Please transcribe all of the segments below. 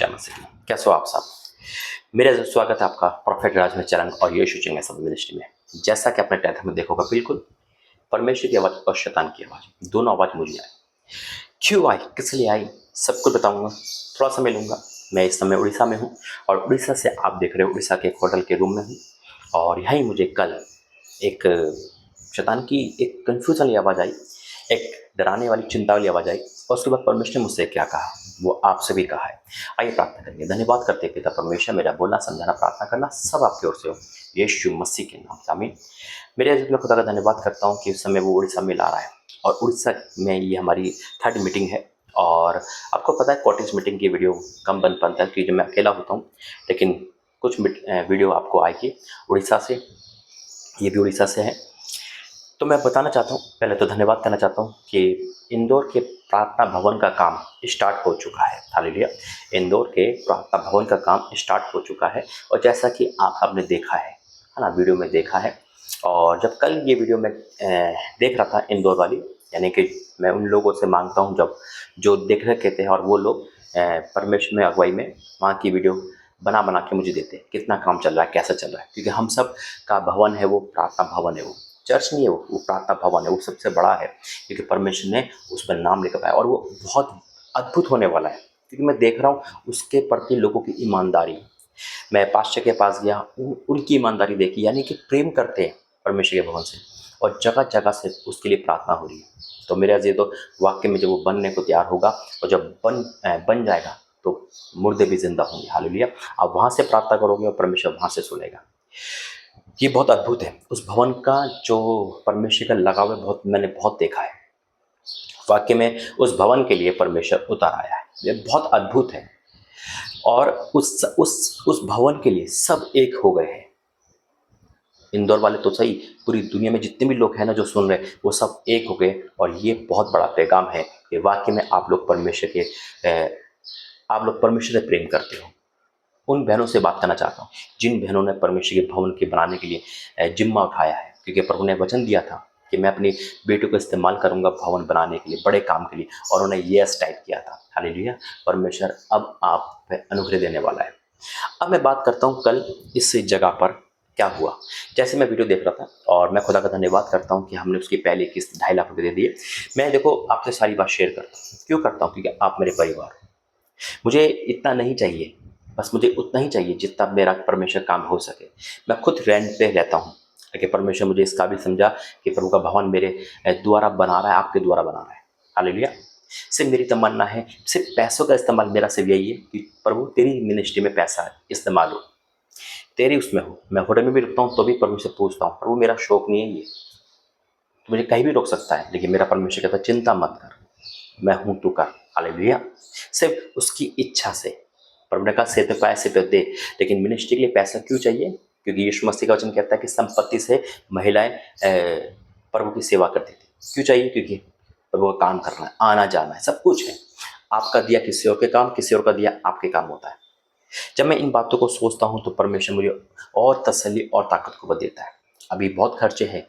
जय मसीह। कैसे हो आप सब? मेरा स्वागत है आपका प्रोफेट राज में चरण और यीशु चिंग सब मिनिस्ट्री में। जैसा कि आपने टाइटल में देखोगा, बिल्कुल परमेश्वर की आवाज़ और शैतान की आवाज़, दोनों आवाज़ मुझे आई। क्यों आई, किस लिए आई, सब कुछ बताऊंगा। थोड़ा समय लूँगा। मैं इस समय उड़ीसा में हूँ और उड़ीसा से आप देख रहे हो, उड़ीसा के एक होटल के रूम में हूँ। और यहीं मुझे कल एक शैतान की एक कन्फ्यूजन वाली आवाज़ आई, एक डराने वाली चिंता वाली आवाज़ आई। और उसके बाद परमेश्वर ने मुझसे क्या कहा, वो आपसे भी कहा है। आइए प्रार्थना करेंगे। धन्यवाद करते हैं पिता परमेश्वर, मेरा बोलना समझाना प्रार्थना करना सब आपकी ओर से हो, यीशु मसीह के नाम से आमीन। मेरे अजीज, मैं खुदा का धन्यवाद करता हूँ कि उस समय वो उड़ीसा में ला रहा है और उड़ीसा में ये हमारी 3rd मीटिंग है। और आपको पता है कॉटेज मीटिंग की वीडियो कम बन पाता है क्योंकि मैं अकेला होता हूँ, लेकिन कुछ वीडियो आपको आएगी उड़ीसा से, ये भी उड़ीसा से है। तो मैं बताना चाहता हूँ, पहले तो धन्यवाद करना चाहता हूँ कि इंदौर के प्रार्थना भवन का काम स्टार्ट हो चुका है। हालेलुया। इंदौर के प्रार्थना भवन का काम स्टार्ट हो चुका है और जैसा कि आप सबने देखा है ना, वीडियो में देखा है। और जब कल ये वीडियो में देख रहा था इंदौर वाली, यानी कि मैं उन लोगों से मांगता हूँ जब जो देख रहे थे और वो लोग परमेश्वर में अगुवाई में वहाँ की वीडियो बना बना के मुझे देते, कितना काम चल रहा है, कैसा चल रहा है। क्योंकि हम सब का भवन है वो प्रार्थना भवन है, वो चर्च नहीं है, वो प्रार्थना भवन है, वो सबसे बड़ा है क्योंकि परमेश्वर ने उस पर नाम लिखा है और वो बहुत अद्भुत होने वाला है। क्योंकि मैं देख रहा हूँ उसके प्रति लोगों की ईमानदारी। मैं पास्टर के पास गया, उनकी ईमानदारी देखी, यानी कि प्रेम करते हैं परमेश्वर के भवन से और जगह जगह से उसके लिए प्रार्थना हो रही है। तो मेरा ये तो वाक्य में जब वो बनने को तैयार होगा और जब बन जाएगा तो मुर्दे भी जिंदा होंगे। हालेलुया। आप वहाँ से प्रार्थना करोगे और परमेश्वर वहाँ से सुनेगा। ये बहुत अद्भुत है। उस भवन का जो परमेश्वर का लगाव है, मैंने बहुत देखा है। वाक्य में उस भवन के लिए परमेश्वर उतर आया है, ये बहुत अद्भुत है। और उस भवन के लिए सब एक हो गए हैं। इंदौर वाले तो सही, पूरी दुनिया में जितने भी लोग हैं ना जो सुन रहे हैं, वो सब एक हो गए। और ये बहुत बड़ा पैगाम है कि वाक्य में आप लोग परमेश्वर से प्रेम करते हो। उन बहनों से बात करना चाहता हूँ जिन बहनों ने परमेश्वर के भवन के बनाने के लिए जिम्मा उठाया है, क्योंकि प्रभु ने वचन दिया था कि मैं अपनी बेटी को इस्तेमाल करूंगा भवन बनाने के लिए, बड़े काम के लिए, और उन्होंने यस टाइप किया था। हालेलुया। परमेश्वर अब आप पे अनुग्रह देने वाला है। अब मैं बात करता हूँ कल इस जगह पर क्या हुआ। जैसे मैं वीडियो देख रहा था और मैं खुदा का धन्यवाद करता हूँ कि हमने उसकी पहली किस्त 2.5 लाख रुपये दे दिए। मैं देखो आपसे सारी बात शेयर करता हूँ। क्यों करता हूँ? क्योंकि आप मेरे परिवार हो। मुझे इतना नहीं चाहिए, बस मुझे उतना ही चाहिए जितना मेरा परमेश्वर काम हो सके। मैं खुद रेंट पे रहता हूँ, लेकिन परमेश्वर मुझे इस काबिल समझा कि प्रभु का भवन मेरे द्वारा बना रहा है, आपके द्वारा बना रहा है। हालेलुया। सिर्फ मेरी तमन्ना है, सिर्फ पैसों का इस्तेमाल मेरा सिर्फ यही है कि प्रभु तेरी मिनिस्ट्री में पैसा इस्तेमाल हो, तेरी उसमें हो। मैं होटल में भी रुकता हूँ तो भी प्रभु से पूछता हूँ, प्रभु मेरा शौक नहीं है ये, तो मुझे कहीं भी रोक सकता है, लेकिन मेरा परमेश्वर कहता है चिंता मत कर, मैं हूं, तू कर। हालेलुया। सिर्फ उसकी इच्छा से। प्रभु ने कहा सिर पे पाए सिर पे दे, लेकिन मिनिस्ट्री के लिए पैसा क्यों चाहिए? क्योंकि यीशु मसीह का वचन कहता है कि संपत्ति से महिलाएं प्रभु की सेवा करती थी। क्यों चाहिए? क्योंकि प्रभु का काम करना है, आना जाना है, सब कुछ है। आपका दिया किसी और के काम, किसी और का दिया आपके काम होता है। जब मैं इन बातों को सोचता हूँ तो परमेश्वर मुझे और तसल्ली और ताकत को देता है। अभी बहुत खर्चे हैं,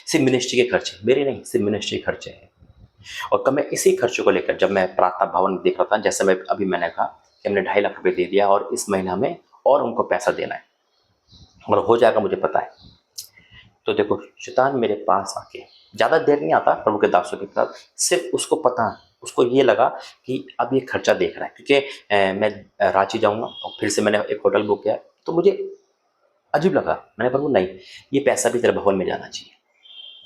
सिर्फ मिनिस्ट्री के खर्चे, मेरे नहीं, सिर्फ मिनिस्ट्री के खर्चे हैं। और कब मैं इसी खर्चों को लेकर जब मैं प्रार्थना भवन देख रहा था, जैसे मैंने कहा कि हमने 2.5 लाख रुपए दे दिया और इस महीना में और उनको पैसा देना है और हो जाएगा, मुझे पता है। तो देखो शैतान मेरे पास आके ज़्यादा देर नहीं आता प्रभु के दासों के साथ, सिर्फ उसको पता, उसको ये लगा कि अब ये खर्चा देख रहा है। क्योंकि मैं रांची जाऊँगा और फिर से मैंने एक होटल बुक किया, तो मुझे अजीब लगा। मैंने प्रभु नहीं, ये पैसा भी तेरे भवन में जाना चाहिए।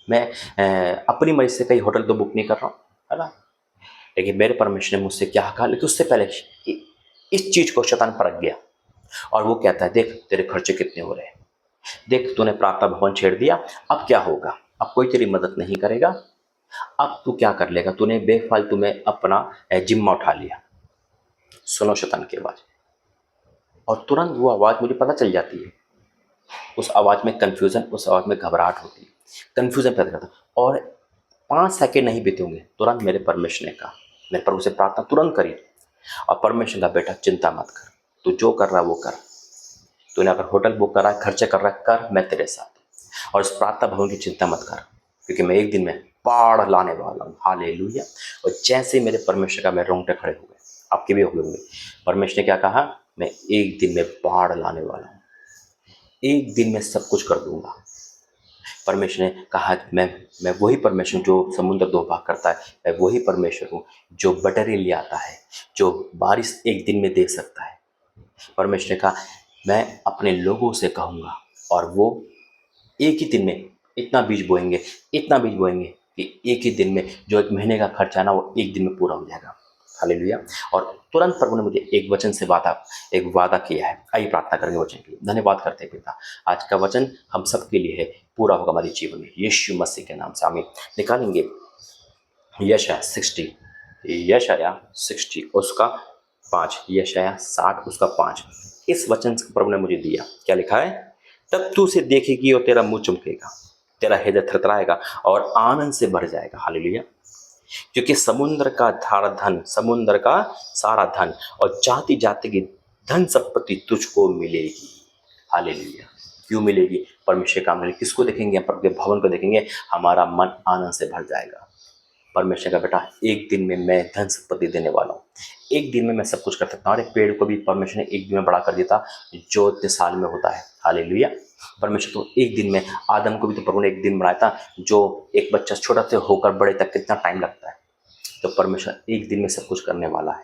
मैं अपनी मर्जी से कहीं होटल तो बुक नहीं कर रहा हूँ, है ना, लेकिन मेरे परमेश्वर ने मुझसे क्या कहा। लेकिन उससे पहले इस चीज को शैतान परख गया और वो कहता है देख तेरे खर्चे कितने हो रहे हैं, देख तूने प्रार्थना भवन छेड़ दिया, अब क्या होगा, अब कोई तेरी मदद नहीं करेगा, अब तू क्या कर लेगा, तूने बेफालतू में अपना जिम्मा उठा लिया। सुनो शैतान की आवाज, और तुरंत वो आवाज मुझे पता चल जाती है। उस आवाज में कंफ्यूजन, उस आवाज में घबराहट होती है, कंफ्यूजन पैदा करता। और 5 सेकेंड नहीं बीते होंगे, तुरंत मेरे परमेश्वर ने कहा, मैंने प्रभु से प्रार्थना तुरंत करी और परमेश्वर का बेटा चिंता मत कर, तू जो कर रहा है वो कर। तूने अगर होटल बुक करा है, खर्चे कर रहा है, कर, मैं तेरे साथ हूं। और इस प्रार्थना भवन की चिंता मत कर, क्योंकि मैं एक दिन में पहाड़ लाने वाला हूँ। हालेलुया। और जैसे मेरे परमेश्वर का मैं रोंगटे खड़े हो गए, आपके भी होंगे। परमेश्वर ने क्या कहा, मैं एक दिन में बाढ़ लाने वाला हूँ, एक दिन में सब कुछ कर दूंगा। परमेश्वर ने कहा, मैं वही परमेश्वर जो समुद्र दो भाग करता है, मैं वही परमेश्वर हूँ जो बटरे ले आता है, जो बारिश एक दिन में दे सकता है। परमेश्वर ने कहा, मैं अपने लोगों से कहूँगा और वो एक ही दिन में इतना बीज बोएंगे, इतना बीज बोएंगे कि एक ही दिन में जो एक महीने का खर्चा ना वो एक दिन में पूरा हो जाएगा। हालेलुया। और तुरंत प्रभु ने मुझे एक वचन से एक वादा किया है। आइए प्रार्थना करेंगे वचन के लिए। धन्यवाद करते हैं पिता, आज का वचन हम सबके लिए है, पूरा होगा हमारे जीवन में, यीशु मसीह के नाम से आमीन। निकालेंगे यशाया 60, यशाया 60 उसका 5, यशाया 60 उसका 5। इस वचन से प्रभु ने मुझे दिया, क्या लिखा है, तब तू उसे देखेगी और तेरा मुंह चमकेगा, तेरा हृदय थरथराएगा और आनंद से भर जाएगा। हालेलुया। क्योंकि समुद्र का धारा धन, समुद्र का सारा धन और जाति जाति की धन संपत्ति तुझको मिलेगी। हालेलुया। क्यों मिलेगी? परमेश्वर का मिलेगी। किसको देखेंगे? प्रभु के भवन को देखेंगे, हमारा मन आनंद से भर जाएगा। परमेश्वर का बेटा, एक दिन में मैं धन संपत्ति देने वाला हूँ, एक दिन में मैं सब कुछ कर सकता हूँ। अरे पेड़ को भी परमेश्वर ने एक दिन में बड़ा कर दिया था जो इतने साल में होता है। हालेलुया। परमेश्वर तो एक दिन में, आदम को भी तो प्रभु ने एक दिन बनाया था, जो एक बच्चा छोटा से होकर बड़े तक कितना टाइम लगता है। तो परमेश्वर एक दिन में सब कुछ करने वाला है।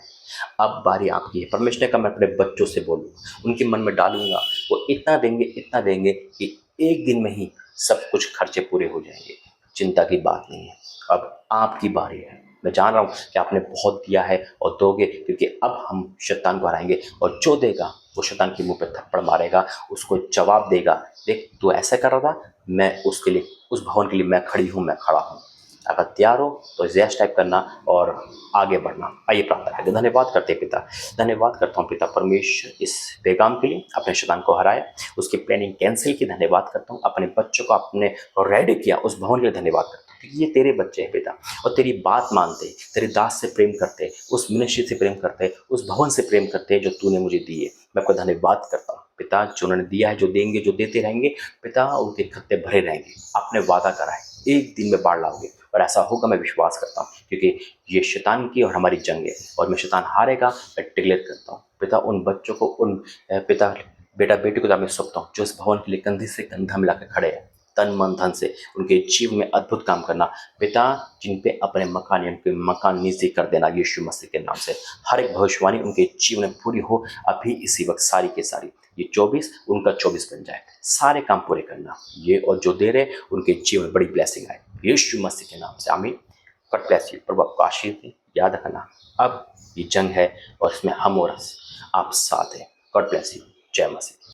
अब बारी आपकी है। परमेश्वर का मैं अपने बच्चों से बोलूँ, उनके मन में डालूंगा, वो इतना देंगे कि एक दिन में ही सब कुछ खर्चे पूरे हो जाएंगे। चिंता की बात नहीं है, अब आपकी बारी है। मैं जान रहा हूँ कि आपने बहुत दिया है और दोगे, क्योंकि अब हम शैतान को हराएंगे और जो देगा वो शैतान के मुंह पे थप्पड़ मारेगा, उसको जवाब देगा, देख तू ऐसा कर रहा था, मैं उसके लिए, उस भवन के लिए मैं खड़ी हूँ, मैं खड़ा हूँ। अगर तैयार हो तो यस टाइप करना और आगे बढ़ना। आइए प्रार्थना करते। धन्यवाद करते पिता, धन्यवाद करता हूँ पिता परमेश्वर इस पैगाम के लिए, अपने शैतान को हराया, उसकी प्लानिंग कैंसिल की। धन्यवाद करता हूँ अपने बच्चों को आपने रेडी किया, उस भवन के लिए धन्यवाद करता हूँ क्योंकि ये तेरे बच्चे हैं पिता, और तेरी बात मानते, तेरे दास से प्रेम करते, उस मिनिस्ट्री से प्रेम करते, उस भवन से प्रेम करते जो तूने मुझे दिए। मैं आपका धन्यवाद करता हूँ पिता, जो उन्होंने दिया है, जो देंगे, जो देते रहेंगे पिता, उनके खत्ते भरे रहेंगे। आपने वादा करा है एक दिन में बाढ़ लाओगे, और ऐसा होगा, मैं विश्वास करता हूँ, क्योंकि ये शैतान की और हमारी जंग है और मैं शैतान हारेगा, मैं डिक्लेयर करता हूँ पिता। उन बच्चों को, उन पिता बेटा बेटी को मैं सौंपता हूँ जो इस भवन के लिए कंधे से कंधा मिला के खड़े हैं, तन मन धन से उनके जीवन में अद्भुत काम करना पिता, जिन पे अपने मकान, उनके मकान निजी कर देना यीशु मसीह के नाम से। हर एक भविष्यवाणी उनके जीवन में पूरी हो अभी इसी वक्त, सारी के सारी। ये 24 उनका 24 बन जाए, सारे काम पूरे करना ये, और जो दे रहे उनके जीवन में बड़ी ब्लेसिंग आए यीशु मसीह के नाम से, आमीन। God bless you. प्रभु आपको आशीष दे। याद रखना अब ये जंग है और इसमें हम और आप साथ हैं। God bless you. जय मसीह।